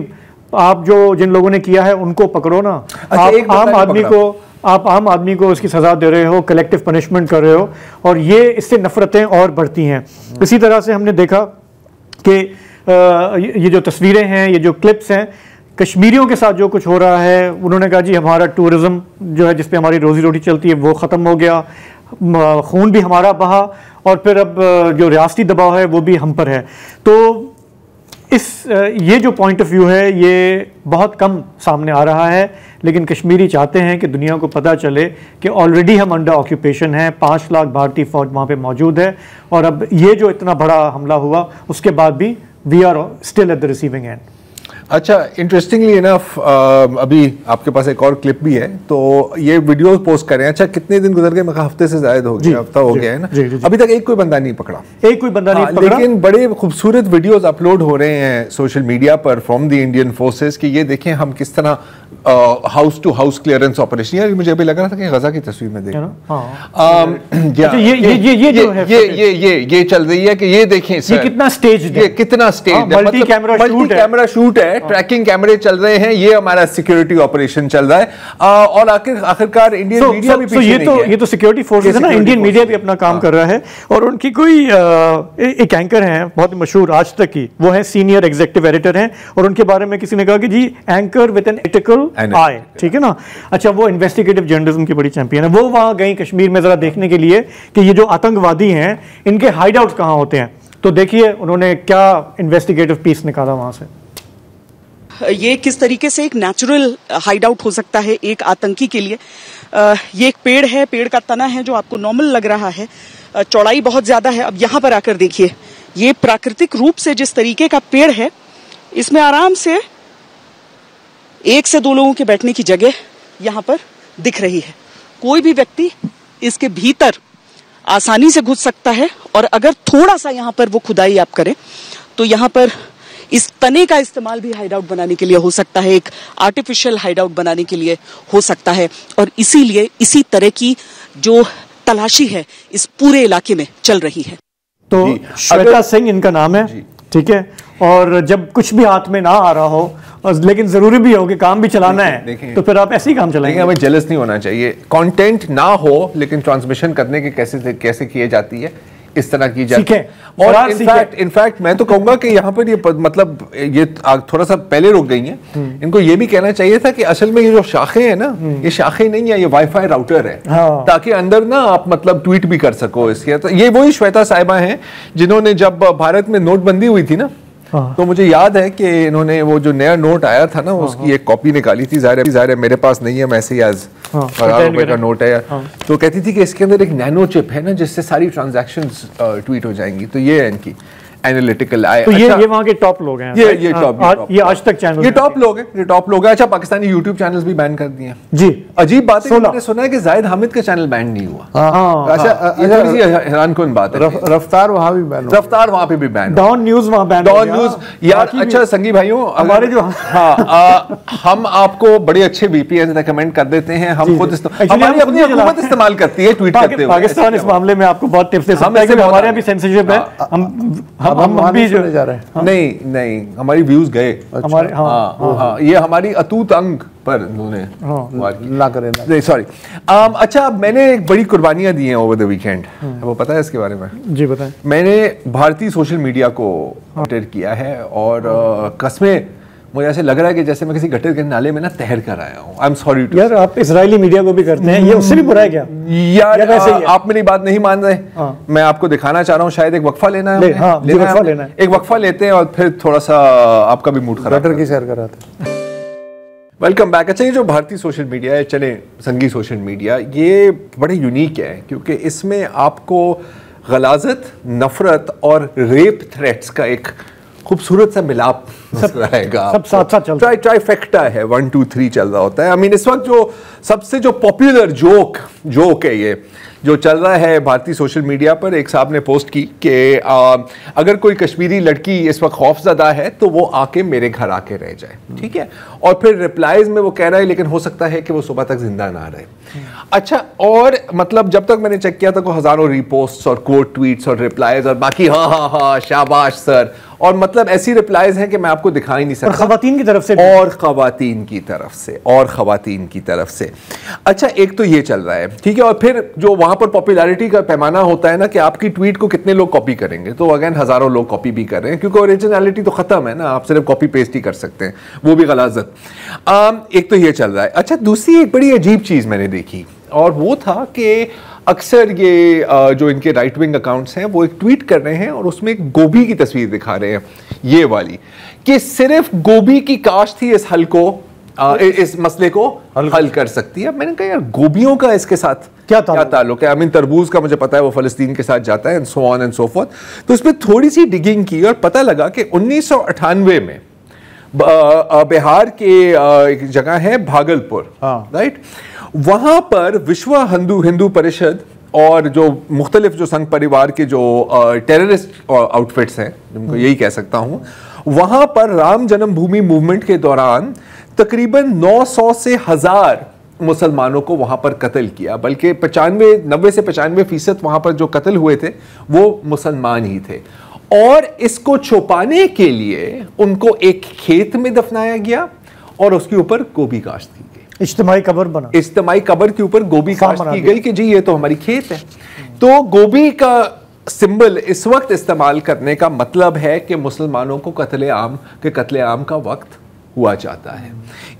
आप जो जिन लोगों ने किया है उनको पकड़ो ना। आप आम आदमी को उसकी सज़ा दे रहे हो, कलेक्टिव पनिशमेंट कर रहे हो और ये इससे नफरतें और बढ़ती हैं। इसी तरह से हमने देखा कि ये जो तस्वीरें हैं, ये जो क्लिप्स हैं, कश्मीरियों के साथ जो कुछ हो रहा है, उन्होंने कहा जी हमारा टूरिज़्म जो है जिस पे हमारी रोज़ी रोटी चलती है वो ख़त्म हो गया, खून भी हमारा बहा और फिर अब जो रियासती दबाव है वो भी हम पर है। तो ये जो पॉइंट ऑफ व्यू है ये बहुत कम सामने आ रहा है। लेकिन कश्मीरी चाहते हैं कि दुनिया को पता चले कि ऑलरेडी हम अंडर ऑक्यूपेशन हैं, 5 लाख भारतीय फौज वहाँ पे मौजूद है और अब ये जो इतना बड़ा हमला हुआ उसके बाद भी we are still at the receiving end. अच्छा, इंटरेस्टिंगली इनफ अभी आपके पास एक और क्लिप भी है, तो ये वीडियो पोस्ट करें। अच्छा, कितने दिन गुजर गए? हफ्ते से ज्यादा हो गया, हफ्ता हो गया है ना। अभी तक एक कोई बंदा नहीं पकड़ा, पकड़ा। लेकिन बड़े खूबसूरत वीडियोस अपलोड हो रहे हैं सोशल मीडिया पर फ्रॉम द इंडियन फोर्सेस कि ये देखें हम किस तरह house to house clearance operation. यार मुझे अभी लग रहा था कि गजा की तस्वीर में देख ये चल रही है कि ये देखें ये कितना स्टेज, ये कितना स्टेज, मल्टी कैमरा शूट है, ट्रैकिंग कैमरे चल रहे हैं, ये हमारा सिक्योरिटी ऑपरेशन चल रहा है। और आखिरकार इंडियन मीडिया भी पीछे नहीं है। ये तो सिक्योरिटी फोर्सेस है ना, इंडियन मीडिया भी अपना काम कर रहा है। और उनकी कोई एक एंकर हैं बहुत मशहूर आज तक की, वो है सीनियर एग्जीक्यूटिव एडिटर हैं और उनके बारे में किसी ने कहा कि जी एंकर विद एन एथिकल आई, ठीक है ना। अच्छा, वो इन्वेस्टिगेटिव जर्नलिज्म की बड़ी चैंपियन है। वो वहां गई कश्मीर में जरा देखने के लिए कि ये जो आतंकवादी हैं इनके हाइड आउट्स कहां होते हैं। तो देखिए उन्होंने क्या इन्वेस्टिगेटिव पीस निकाला वहां से। ये किस तरीके से एक नेचुरल हाइड आउट हो सकता है एक आतंकी के लिए। ये एक पेड़ है, पेड़ का तना है जो आपको नॉर्मल लग रहा है, चौड़ाई बहुत ज्यादा है। अब यहाँ पर आकर देखिए, ये प्राकृतिक रूप से जिस तरीके का पेड़ है, इसमें आराम से 1 से 2 लोगों के बैठने की जगह यहाँ पर दिख रही है। कोई भी व्यक्ति इसके भीतर आसानी से घुस सकता है और अगर थोड़ा सा यहाँ पर वो खुदाई आप करें तो यहाँ पर इस तने का इस्तेमाल भी हाइड आउट बनाने के लिए हो सकता है, एक आर्टिफिशियल हाइड आउट बनाने के लिए हो सकता है। और इसीलिए इसी तरह की जो तलाशी है इस पूरे इलाके में चल रही है। तो श्वेता सिंह इनका नाम है, ठीक है। और जब कुछ भी हाथ में ना आ रहा हो लेकिन जरूरी भी हो कि काम भी चलाना है, तो फिर आप ऐसे ही काम चलाएंगे। हमें जेलस नहीं होना चाहिए, कंटेंट ना हो लेकिन ट्रांसमिशन करने के कैसे किए जाती है, इस तरह की जाती है। और इनफैक्ट मैं तो कहूंगा कि यहाँ पर ये मतलब ये थोड़ा सा पहले रुक गई हैं। इनको ये भी कहना चाहिए था कि असल में ये जो शाखें हैं ना, ये शाखें नहीं है, ये वाईफाई राउटर है, ताकि अंदर ना आप मतलब ट्वीट भी कर सको इसके। तो ये वही श्वेता साहिबा हैं जिन्होंने जब भारत में नोटबंदी हुई थी ना, तो मुझे याद है कि इन्होंने वो जो नया नोट आया था ना उसकी एक कॉपी निकाली थी, ज़ाहिर है मेरे पास नहीं है, मैं ऐसे ही आज ₹1000 का नोट है। तो कहती थी कि इसके अंदर एक नैनो चिप है ना जिससे सारी ट्रांजैक्शंस ट्वीट हो जाएंगी। तो ये है इनकी एनालिटिकल तो ये वहाँ के टॉप लोग हैं, ये टॉप, ये आज तक चैनल, ये टॉप लोग हैं, ये टॉप लोग हैं। अच्छा, पाकिस्तानी यूट्यूब चैनल्स भी बैन कर दिए हैं जी। अजीब बात है, मैंने सुना है कि जाहिद हामिद का चैनल बैन नहीं हुआ। अच्छा, ये थोड़ी सी हैरानकुन बात है। रफ्तार वहाँ भी बैन, रफ्तार वहाँ पे भी बैन, डॉन न्यूज वहाँ बैन, डॉन न्यूज यार। अच्छा संगी भाइयों, हमारे जो हम आपको बड़े अच्छे VPN रेकमेंड कर देते हैं, हम खुद हमारी अपनी हुकूमत इस्तेमाल करती है ट्वीट करते हुए। पाकिस्तान इस मामले में आपको बहुत टिप्स दे सकता है कि हमारे यहाँ भी सेंसरशिप है, हम भी जा रहे हैं। नहीं हमारी व्यूज गए हमारे, हाँ, ये हमारी अतूत अंग पर उन्होंने ना करें, नहीं सॉरी। अच्छा, मैंने एक बड़ी कुर्बानियां दी हैं ओवर द वीकेंड, वो पता है इसके बारे में? जी बताएं। मैंने भारतीय सोशल मीडिया को मॉनिटर किया है और कसमें मुझे ऐसे लग रहा है कि जैसे मैं किसी गटर के नाले में ना तैर कर आया हूँ। I am sorry too. यार आप इजरायली मीडिया को भी करते हैं, ये उससे भी बुरा है क्या? यार आप मेरी बात नहीं मान रहे। मैं आपको दिखाना चाह रहा हूँ, शायद एक वक्फा लेना है, एक वक्फा लेते हैं और फिर थोड़ा सा आपका भी मूड खराब, गटर की सैर कराते। Welcome back. अच्छा, ये जो भारतीय सोशल मीडिया है, चले संगी सोशल मीडिया, ये बड़े यूनिक है क्योंकि इसमें आपको गलाजत, नफरत और रेप थ्रेट्स का एक खूबसूरत सा मिलाप रहेगा। सब साथ साथ चलता है, ट्राइफेक्टा है, 1 2 3 चल रहा होता है। आई मीन इस वक्त जो सबसे जो पॉपुलर जोक है ये जो चल रहा है भारतीय सोशल मीडिया पर, एक साहब ने पोस्ट की कि अगर कोई कश्मीरी लड़की इस वक्त खौफजदा है तो वो आके मेरे घर आके रह जाए, ठीक है। और फिर रिप्लाईज में वो कह रहा है लेकिन हो सकता है कि वो सुबह तक जिंदा ना रहे। अच्छा, और मतलब जब तक मैंने चेक किया था को हजारों रिपोस्ट्स और कोट ट्वीट्स और रिप्लाईज और बाकी हाँ शाबाश सर, और मतलब ऐसी रिप्लाईज हैं कि मैं आपको दिखा ही नहीं सकता। और खवातीन की तरफ से और खवातीन की तरफ से अच्छा, एक तो ये चल रहा है, ठीक है। और फिर जो वहां पर पॉपुलैरिटी का पैमाना होता है ना कि आपकी ट्वीट को कितने लोग कॉपी करेंगे, तो अगेन हजारों लोग कॉपी भी कर रहे हैं क्योंकि ओरिजिनलिटी तो खत्म है ना, आप सिर्फ कॉपी पेस्ट ही कर सकते हैं, वो भी गलाजत। एक तो ये चल रहा है। अच्छा, दूसरी एक बड़ी अजीब चीज मैंने देखी और वो था कि अक्सर ये जो इनके राइट विंग अकाउंट्स हैं वो एक ट्वीट कर रहे हैं और उसमें एक गोभी की तस्वीर दिखा रहे हैं, ये वाली, कि सिर्फ गोभी की काश्त ही इस हल को इस मसले को हल कर सकती है। मैंने कहा यार गोभियों का इसके साथ क्या ताल्लुक है? आई मीन तरबूज का मुझे पता है वो फलस्तीन के साथ जाता है and so on and so fourth. तो उसमें थोड़ी सी डिगिंग की और पता लगा कि 1998 में बिहार के एक जगह है भागलपुर, राइट, वहां पर विश्व हिंदू परिषद और जो मुख्तलिफ जो संघ परिवार के जो टेररिस्ट आउटफिट्स हैं, जिनको यही कह सकता हूं, वहां पर राम जन्मभूमि मूवमेंट के दौरान तकरीबन 900 से 1000 मुसलमानों को वहां पर कत्ल किया, बल्कि 90 से 95% वहां पर जो कत्ल हुए थे वो मुसलमान ही थे। और इसको छुपाने के लिए उनको एक खेत में दफनाया गया और उसके ऊपर गोभी काश्त की गई, इज्तिमाई कब्र बना, इज्तिमाई कब्र के ऊपर गोभी काश्त की गई कि जी ये तो हमारी खेत है। तो गोभी का सिंबल इस वक्त इस्तेमाल करने का मतलब है कि मुसलमानों को कत्ले आम का वक्त हुआ जाता है।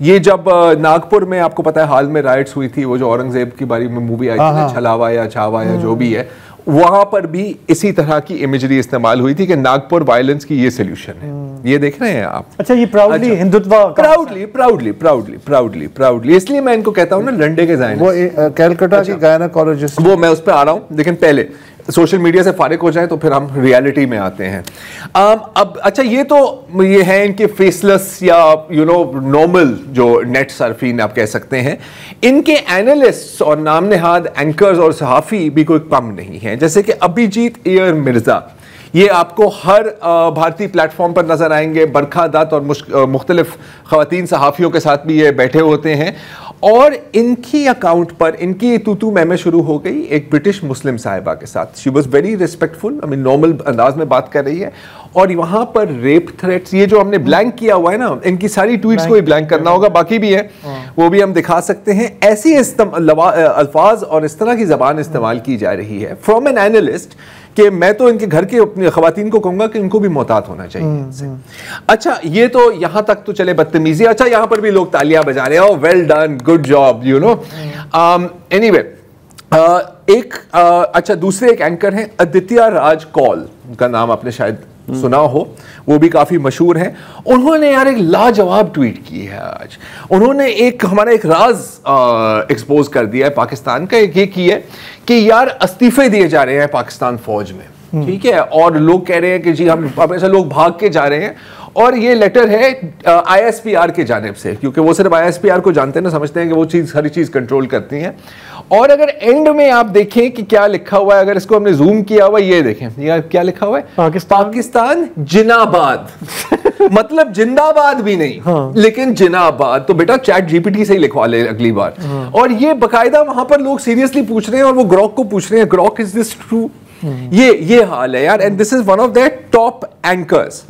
ये जब नागपुर में आपको पता है हाल में राइट्स हुई थी, वो जो औरंगजेब की बारी में मूवी आई थी, छलावा या छावा या जो भी है, वहां पर भी इसी तरह की इमेजरी इस्तेमाल हुई थी कि नागपुर वायलेंस की ये सोल्यूशन है। ये देख रहे हैं आप? अच्छा, ये प्राउडली हिंदुत्व, प्राउडली इसलिए मैं इनको कहता हूं ना लंडे के जायने। वो कैलकाटा की गायनेकोलॉजिस्ट, वो मैं उस पर आ रहा हूं, लेकिन पहले सोशल मीडिया से फारिग हो जाए तो फिर हम रियलिटी में आते हैं। अब अच्छा, ये है इनके फेसलेस या नॉर्मल जो नेट सर्फिन आप कह सकते हैं, इनके एनालिस्ट्स और नाम नेहाद एंकर्स और सहाफ़ी भी कोई कम नहीं है। जैसे कि अभिजीत एयर मिर्जा, ये आपको हर भारतीय प्लेटफॉर्म पर नजर आएंगे, बरखा दत्त और मुख्तलिफ खवातीन सहाफ़ियों के साथ भी ये बैठे होते हैं। और इनकी अकाउंट पर इनकी तू मैं शुरू हो गई एक ब्रिटिश मुस्लिम साहिबा के साथ। She was very respectful, I mean normal अंदाज में बात कर रही है। और वहां पर रेप थ्रेट्स, ये जो हमने ब्लैंक किया हुआ है ना, इनकी सारी ट्वीट्स को ही ब्लैंक करना होगा, बाकी भी है वो भी हम दिखा सकते हैं। ऐसी अल्फाज और इस तरह की जबान इस्तेमाल की जा रही है फ्रॉम एन एनालिस्ट कि मैं तो इनके घर के अपनी खवातीन को कहूंगा कि इनको भी मोहतात होना चाहिए इनसे। अच्छा, ये तो यहां तक तो चले बदतमीजी। अच्छा, यहां पर भी लोग तालियां बजा रहे हैं, well done, good job, you know. Anyway, अच्छा दूसरे एक एंकर हैं अदित्य राज कौल, उनका नाम आपने शायद सुना हो, वो भी काफी मशहूर हैं। उन्होंने यार एक लाजवाब ट्वीट की है आज। उन्होंने हमारा एक राज एक्सपोज कर दिया है पाकिस्तान का। एक ये की है कि यार इस्तीफे दिए जा रहे हैं पाकिस्तान फौज में, ठीक है, और लोग कह रहे हैं कि जी हम अब ऐसे लोग भाग के जा रहे हैं। और ये लेटर है ISPR के जानिब से, क्योंकि वो सिर्फ ISPR को जानते हैं ना, समझते हैं कि वो चीज सारी चीज कंट्रोल करती हैं। और अगर एंड में आप देखें कि क्या लिखा हुआ है, अगर इसको हमने जूम किया हुआ, ये देखें, ये क्या लिखा हुआ है, पाकिस्तान जिनाबाद मतलब जिंदाबाद भी नहीं, हाँ। लेकिन जिनाबाद। तो बेटा चैट GPT से ही लिखवा ले अगली बार। हाँ। और ये बकायदा वहां पर लोग सीरियसली पूछ रहे हैं, और वो ग्रॉक को पूछ रहे हैं, ग्रॉक इज दिस ट्रू? ये हाल है यार, and this is one of the top anchors.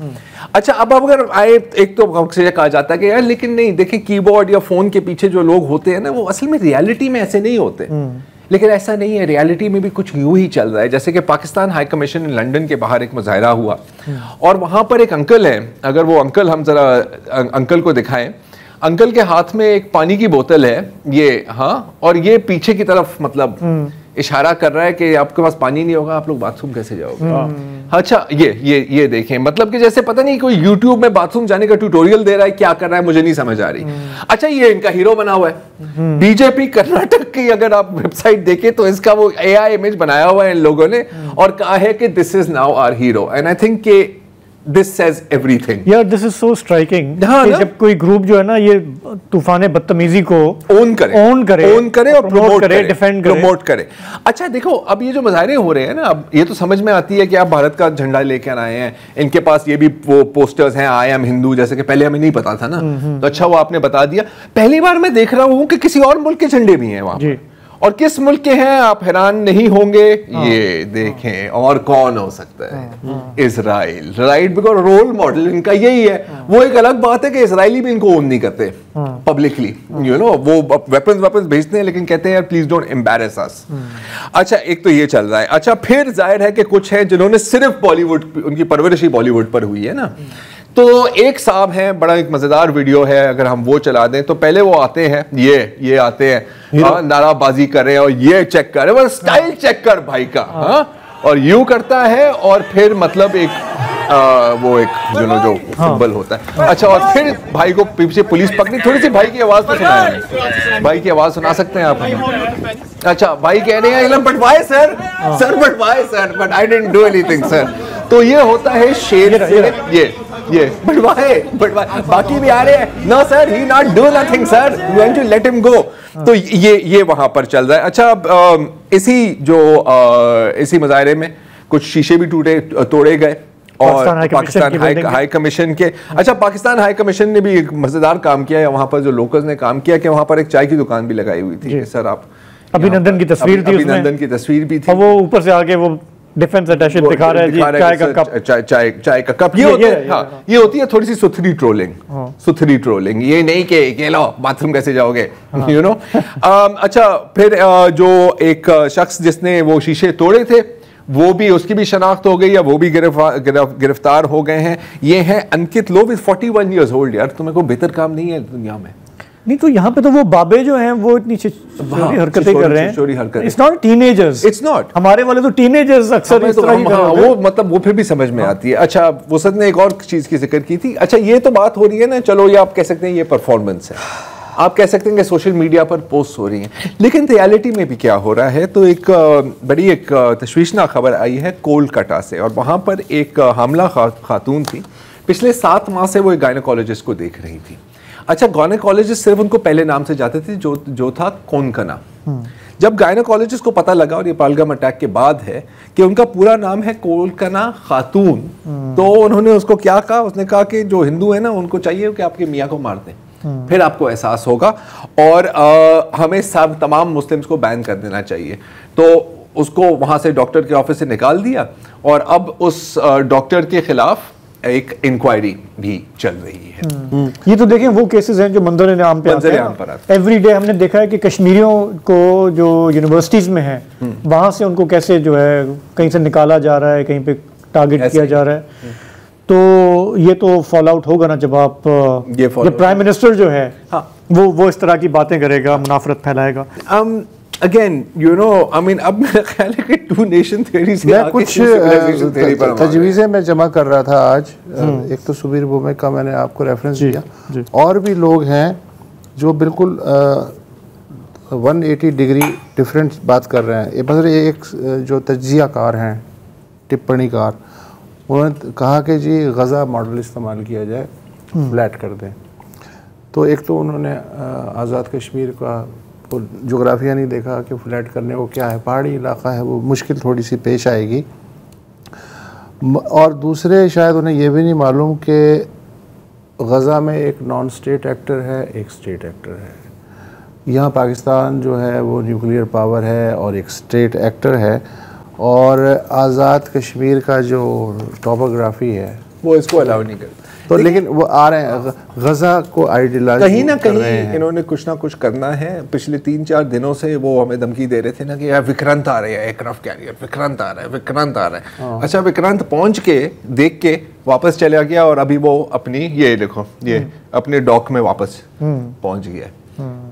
अच्छा, अब अगर आए, एक तो कहा जाता है कि यार लेकिन नहीं, देखिए कीबोर्ड या फोन के पीछे जो लोग होते हैं ना, वो असल में रियलिटी में ऐसे नहीं होते। लेकिन ऐसा नहीं है, रियलिटी में भी कुछ यूं ही चल रहा है। जैसे कि Pakistan high commission in London के बाहर एक मुजाहरा हुआ, और वहां पर एक अंकल है, अगर वो अंकल हम जरा अंकल को दिखाएं, अंकल के हाथ में एक पानी की बोतल है, ये, हाँ, और ये पीछे की तरफ मतलब इशारा कर रहा है कि आपके पास पानी नहीं होगा, आप लोग बाथरूम कैसे जाओगे? अच्छा, ये देखें, मतलब कि जैसे पता नहीं कोई YouTube में बाथरूम जाने का ट्यूटोरियल दे रहा है, क्या कर रहा है मुझे नहीं समझ आ रही। अच्छा, ये इनका हीरो बना हुआ है। बीजेपी कर्नाटक की अगर आप वेबसाइट देखें तो इसका वो AI इमेज बनाया हुआ है इन लोगों ने, और कहा है कि this is now our hero. And I think कि This says everything. Yeah, this is so striking. जब कोई ग्रुप जो है ना ये तूफान बदतमीजी को ओन करे और प्रमोट करे, डिफेंड करे, प्रमोट करे। अच्छा देखो, अब ये जो मुजाहरे हो रहे हैं ना, अब ये तो समझ में आती है कि आप भारत का झंडा लेकर आए हैं, इनके पास ये भी वो पोस्टर्स हैं, आई एम हिंदू, जैसे कि पहले हमें नहीं पता था ना, तो अच्छा वो आपने बता दिया। पहली बार मैं देख रहा हूँ कि किसी और मुल्क के झंडे भी हैं वहां, और किस मुल्क के हैं आप हैरान नहीं होंगे। ये देखें, और कौन हो सकता है? Israel, right, because role model इनका यही है। वो एक अलग बात है कि इजरायली भी इनको ओन नहीं करते पब्लिकली, यू नो, वो वेपन्स भेजते हैं, लेकिन कहते हैं यार प्लीज डोंट एम्बैरेस अस। अच्छा, एक तो ये चल रहा है। अच्छा, फिर जाहिर है कि कुछ हैं जिन्होंने सिर्फ बॉलीवुड, उनकी परवरिश ही बॉलीवुड पर हुई है ना। तो एक साहब हैं, बड़ा एक मजेदार वीडियो है, अगर हम वो चला दें तो पहले वो आते हैं, ये आते हैं, नाराबाजी कर रहे हैं, और ये चेक कर रहे हैं, स्टाइल चेक कर भाई का, और यू करता है, और फिर मतलब एक वो एक जो सिंबल होता है। अच्छा, और फिर भाई को पीछे पुलिस पकड़ी, थोड़ी सी भाई की आवाज तो सुनाया, भाई की आवाज सुना सकते हैं आप हमें? अच्छा, भाई कह रहे हैं but why sir, but why sir, but I didn't do anything sir. तो ये होता है शेर से, ये बट व्हाई, बाकी भी आ रहे हैं, no sir he not do nothing sir, we want to let him go. तो ये वहां पर चल रहा है। अच्छा, इसी मुजाहरे में कुछ शीशे भी तोड़े गए, और पाकिस्तान हाई कमीशन के, अच्छा पाकिस्तान हाई कमीशन ने भी एक मजेदार काम किया है वहां पर, जो लोकल्स ने काम किया कि वहां पर एक चाय की दुकान भी लगाई हुई थी। सर आप अभिनंदन की तस्वीर थी, अभिनंदन की तस्वीर भी थी, और वो ऊपर से आके वो डिफेंस अटैचे दिखा रहा है जी, चाय का कप, चाय का कप। ये होती है थोड़ी सी सुथरी ट्रोलिंग, ये नहीं कि लो बाथरूम कैसे जाओगे, यू नो। अच्छा, फिर जो एक शख्स जिसने वो शीशे तोड़े थे, वो भी, उसकी भी शनाख्त हो गई, या वो भी गिरफ्तार हो गए हैं। ये हैं अंकित लोब, इज 41 years old। यार तुम्हें कोई बेहतर काम नहीं है दुनिया में? नहीं, तो यहाँ पे तो वो बाबे जो हैं वो इतनी छोटी हरकतें कर रहे हैं। It's not teenagers, it's not, हमारे वाले तो टीनेजर्स अक्सर इस तरह की वो मतलब वो फिर भी समझ में आती है। अच्छा, वसत ने एक और चीज की जिक्र की थी। अच्छा, ये तो बात हो रही है ना, चलो ये आप कह सकते हैं ये परफॉर्मेंस है, आप कह सकते हैं कि सोशल मीडिया पर पोस्ट हो रही हैं, लेकिन रियलिटी में भी क्या हो रहा है। तो एक बड़ी एक तशवीशनाक खबर आई है कोलकाता से, और वहाँ पर एक हामला खातून थी, पिछले 7 माह से वो एक गायनोकोलॉजिस्ट को देख रही थी। अच्छा, गायनोकोलॉजिस्ट सिर्फ उनको पहले नाम से जाते थे, जो था कोनकना। जब गायनोकोलॉजिस्ट को पता लगा, और ये पहलगाम अटैक के बाद है, कि उनका पूरा नाम है कोलकना खातून, तो उन्होंने उसको क्या कहा, उसने कहा कि जो हिंदू है ना, उनको चाहिए कि आपके मियाँ को मार दें, फिर आपको एहसास होगा, और हमें सब तमाम मुस्लिम्स को बैन कर देना चाहिए। तो उसको वहाँ से डॉक्टर के ऑफिस से निकाल दिया, और अब उस डॉक्टर के खिलाफ एक इंक्वायरी भी चल रही है। ये तो देखें वो केसेस हैं जो मंजर आम पे आते हैं। एवरी डे हमने देखा है कि कश्मीरियों को जो यूनिवर्सिटीज में है, वहां से उनको कैसे जो है कहीं से निकाला जा रहा है, कहीं पे टारगेट किया जा रहा है। तो ये तो फॉल आउट होगा ना, जब आप प्राइम मिनिस्टर जो है, हाँ, वो इस तरह की बातें करेगा, मुनाफरत फैलाएगा। Again you know I mean अब मेरा ख्याल है कि टू नेशन थ्योरी से मैं कुछ तजवीज़ें मैं जमा कर रहा था आज। एक तो सुबीर भूमे का मैंने आपको रेफरेंस दिया, और भी लोग हैं जो बिल्कुल 180 डिग्री डिफरेंट बात कर रहे हैं। मतलब एक जो तज्जियाकार हैं, टिप्पणीकार, उन्होंने कहा कि जी गज़ा मॉडल इस्तेमाल किया जाए, फ्लैट कर दें। तो एक तो उन्होंने आज़ाद कश्मीर का जोग्राफिया नहीं देखा कि फ्लैट करने को क्या है, पहाड़ी इलाका है, वो मुश्किल थोड़ी सी पेश आएगी। और दूसरे शायद उन्हें ये भी नहीं मालूम कि गज़ा में एक नॉन स्टेट एक्टर है, एक स्टेट एक्टर है। यहाँ पाकिस्तान जो है वो न्यूक्लियर पावर है और एक स्टेट एक्टर है, और आज़ाद कश्मीर का जो टोपोग्राफी है वो इसको अलाउ नहीं करता। तो लेकिन वो आ रहे हैं, गज़ा को आइडियलाइज कहीं ना कहीं इन्होंने कुछ ना कुछ करना है। पिछले 3-4 दिनों से वो हमें धमकी दे रहे थे ना कि यार विक्रांत आ रहे हैं, एयरक्राफ्ट कैरियर विक्रांत आ रहा है, विक्रांत आ रहा है। अच्छा, विक्रांत पहुंच के देख के वापस चला गया, और अभी वो अपनी ये देखो ये अपने डॉक में वापस पहुंच गया।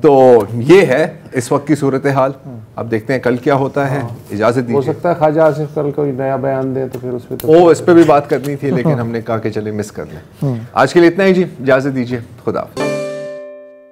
तो ये है इस वक्त की सूरत हाल। अब देखते हैं कल क्या होता है। इजाजत दीजिए। हो सकता है ख्वाजा आसिफ कल कोई नया बयान दे तो फिर उस पर इस पे भी बात करनी थी, लेकिन हमने कहा कि चले मिस कर लें। आज के लिए इतना ही जी, इजाजत दीजिए, खुदा हाफ़िज़।